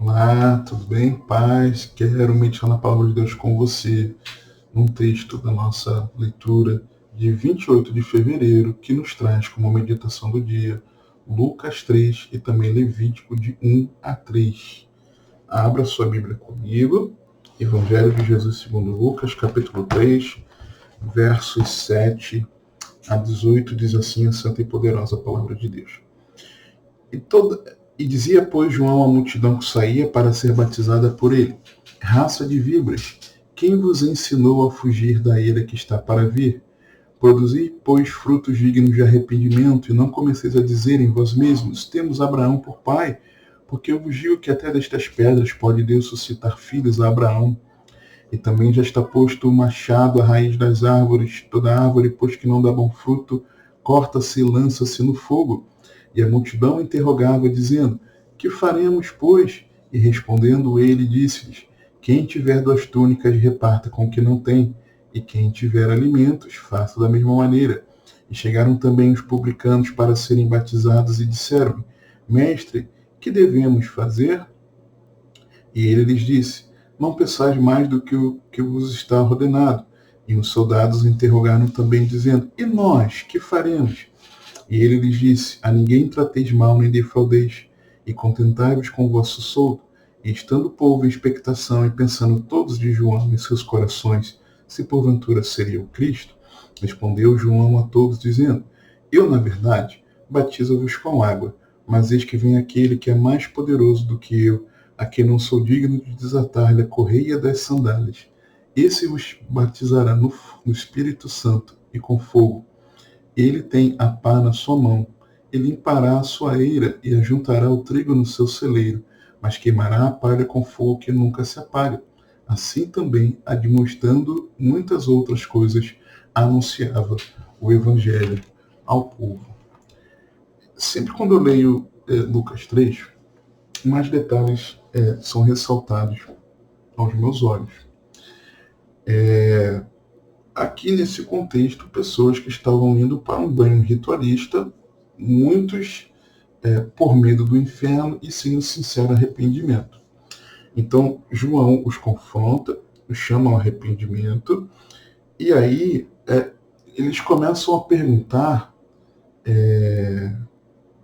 Olá, tudo bem? Paz, quero meditar na palavra de Deus com você, num texto da nossa leitura de 28 de fevereiro, que nos traz como meditação do dia Lucas 3 e também Levítico de 1 a 3. Abra sua Bíblia comigo, Evangelho de Jesus segundo Lucas, capítulo 3, versos 7 a 18, diz assim a santa e poderosa palavra de Deus. E dizia, pois, João à multidão que saía para ser batizada por ele: Raça de víboras, quem vos ensinou a fugir da ira que está para vir? Produzi, pois, frutos dignos de arrependimento, e não comeceis a dizer em vós mesmos: Temos Abraão por pai, porque eu vos digo que até destas pedras pode Deus suscitar filhos a Abraão. E também já está posto o machado à raiz das árvores. Toda árvore, pois que não dá bom fruto, corta-se e lança-se no fogo. E a multidão interrogava, dizendo: Que faremos, pois? E respondendo ele, disse-lhes: Quem tiver 2 túnicas, reparta com o que não tem, e quem tiver alimentos, faça da mesma maneira. E chegaram também os publicanos para serem batizados e disseram: Mestre, que devemos fazer? E ele lhes disse: Não peçais mais do que o que vos está ordenado. E os soldados interrogaram também, dizendo: E nós, que faremos? E ele lhes disse: A ninguém trateis mal nem defraudeis, e contentai-vos com o vosso soldo. E estando o povo em expectação e pensando todos de João em seus corações, se porventura seria o Cristo, respondeu João a todos, dizendo: Eu, na verdade, batizo-vos com água, mas eis que vem aquele que é mais poderoso do que eu, a quem não sou digno de desatar-lhe a correia das sandálias. Esse vos batizará no Espírito Santo e com fogo. Ele tem a pá na sua mão. Ele limpará a sua eira e ajuntará o trigo no seu celeiro, mas queimará a palha com fogo que nunca se apaga. Assim também, admoestando muitas outras coisas, anunciava o Evangelho ao povo. Sempre quando eu leio Lucas 3, mais detalhes são ressaltados aos meus olhos. Aqui nesse contexto, pessoas que estavam indo para um banho ritualista, muitos por medo do inferno e sem o sincero arrependimento. Então, João os confronta, os chama ao arrependimento, e aí eles começam a perguntar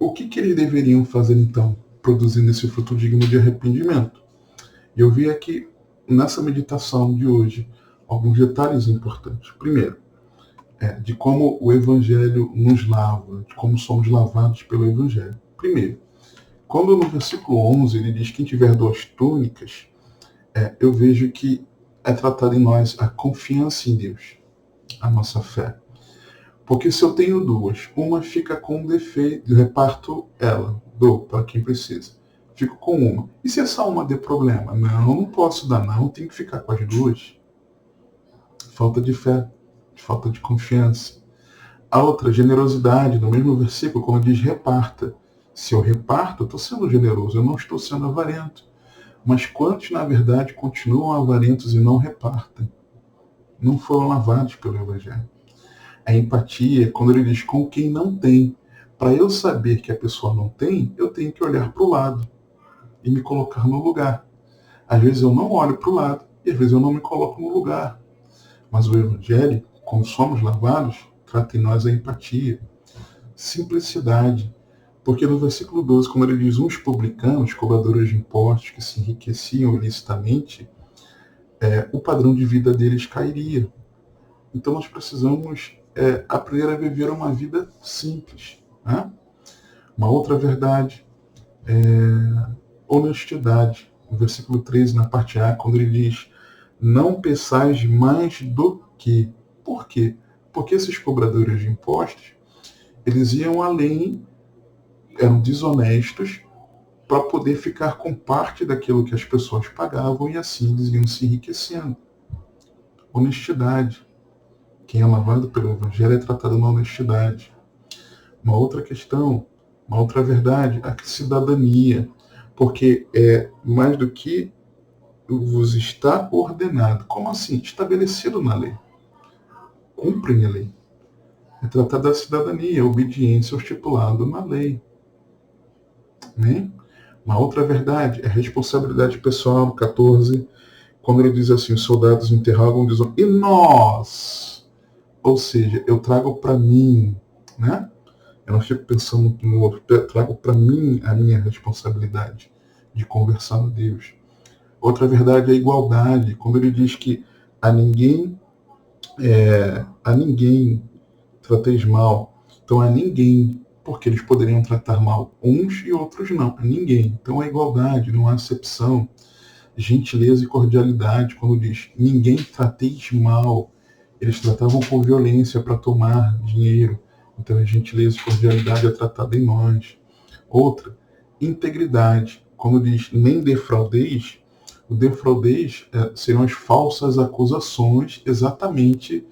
o que eles deveriam fazer então, produzindo esse fruto digno de arrependimento. E eu vi aqui, nessa meditação de hoje, alguns detalhes importantes. Primeiro, de como o Evangelho nos lava, de como somos lavados pelo Evangelho. Primeiro, quando no versículo 11 ele diz: Quem tiver 2 túnicas, eu vejo que é tratado em nós a confiança em Deus, a nossa fé. Porque se eu tenho duas, uma fica com um defeito, eu reparto ela, dou para quem precisa. Fico com uma. E se essa uma der problema? Não posso dar, não, tenho que ficar com as duas. Falta de fé, falta de confiança. A outra, generosidade, no mesmo versículo, quando diz reparta. Se eu reparto, eu estou sendo generoso, eu não estou sendo avarento. Mas quantos, na verdade, continuam avarentos e não repartem? Não foram lavados pelo Evangelho. A empatia, quando ele diz com quem não tem. Para eu saber que a pessoa não tem, eu tenho que olhar para o lado e me colocar no lugar. Às vezes eu não olho para o lado e às vezes eu não me coloco no lugar. Mas o Evangelho, como somos lavados, trata em nós a empatia, simplicidade. Porque no versículo 12, quando ele diz uns publicanos, cobradores de impostos que se enriqueciam ilicitamente, o padrão de vida deles cairia. Então nós precisamos aprender a viver uma vida simples. Né? Uma outra verdade é honestidade. No versículo 13, na parte A, quando ele diz: Não peçais mais do que. Por quê? Porque esses cobradores de impostos, eles iam além, eram desonestos, para poder ficar com parte daquilo que as pessoas pagavam e assim eles iam se enriquecendo. Honestidade. Quem é lavado pelo Evangelho é tratado na honestidade. Uma outra questão, uma outra verdade, a cidadania. Porque é mais do que vos está ordenado. Como assim? Estabelecido na lei. Cumprem a lei. É tratar da cidadania, a obediência ao estipulado na lei. Né? Uma outra verdade é a responsabilidade pessoal, 14, quando ele diz assim, os soldados interrogam, dizem, e nós? Ou seja, eu trago para mim, né? Eu não fico pensando no outro, eu trago para mim a minha responsabilidade de conversar a Deus. Outra verdade é a igualdade, quando ele diz que a ninguém trateis mal. Então a ninguém, porque eles poderiam tratar mal uns e outros não, a ninguém. Então a igualdade, não há acepção, gentileza e cordialidade, quando diz ninguém trateis mal. Eles tratavam com violência para tomar dinheiro. Então a gentileza e cordialidade é tratada em nós. Outra, integridade. Quando diz nem defraudeis, o defraudeis seriam as falsas acusações exatamente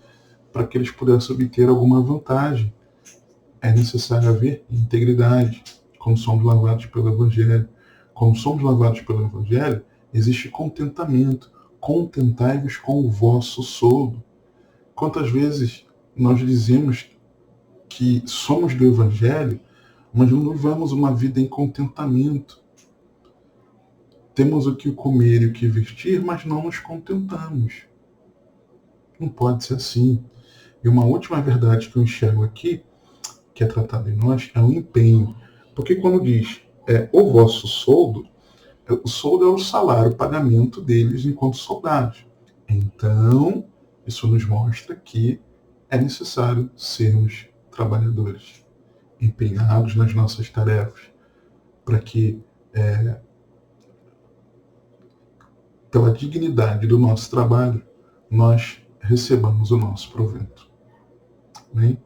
para que eles pudessem obter alguma vantagem. É necessário haver integridade, como somos lavados pelo Evangelho. Como somos lavados pelo Evangelho, existe contentamento. Contentai-vos com o vosso soldo. Quantas vezes nós dizemos que somos do Evangelho, mas não vivemos uma vida em contentamento. Temos o que comer e o que vestir, mas não nos contentamos. Não pode ser assim. E uma última verdade que eu enxergo aqui, que é tratada em nós, é o empenho. Porque quando diz o vosso soldo, o soldo é o salário, o pagamento deles enquanto soldados. Então, isso nos mostra que é necessário sermos trabalhadores, empenhados nas nossas tarefas, para que, pela dignidade do nosso trabalho, nós recebamos o nosso provento. Amém?